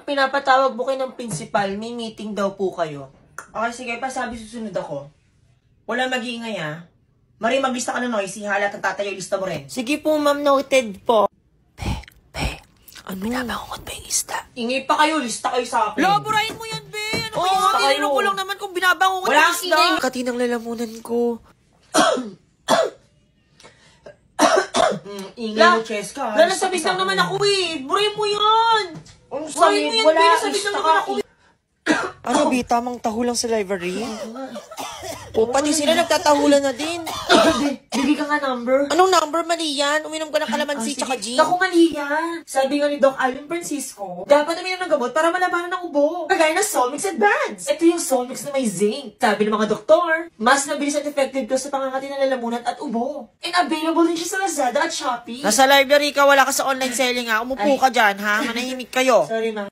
Pinapatawag po kayo ng principal. May meeting daw po kayo. Okay, sige. Pasabi susunod ako. Wala mag-iingay, ha? Marie, maglista ka ng noisy, ha? Lahat ng tatayo, ilista mo rin. Sige po, ma'am. Noted po. Ano? Binabangungot ba yung isda? Ingay pa kayo, lista kayo sa akin. Laburahin mo yan, be! Ano ba Oo, yung kayo. tinanong ko lang naman kung binabangungot Wala yung kang isda? ingay. Katinang lalamunan ko. Ingay mo, Cheska. La, nasabit lang naman ako eh. Burahin mo yan! Ang Burahin mo yan, wala, be! Nasabit lang lista naman ka. ako. Ano, be? Tamang taho lang sa library? O, pati sila nagtatahulan na din. Bigay ka nga number. Anong number? Mali yan. Uminom ka ng kalamansi tsaka gin. Naku, mali yan. Sabi nga ni Doc Alvin Francisco, dapat uminom ng gamot para malabanan ng ubo. Kagaya ng Solmix Advance. Ito yung Solmix na may zinc. Sabi ng mga doktor, mas nabilis at effective to sa pangangati ng lalamunan at ubo. And available din siya sa Lazada at Shopee. Nasa library ka, wala ka sa online selling ha. Umupo ka dyan ha. Manahimik kayo. Sorry, ma'am.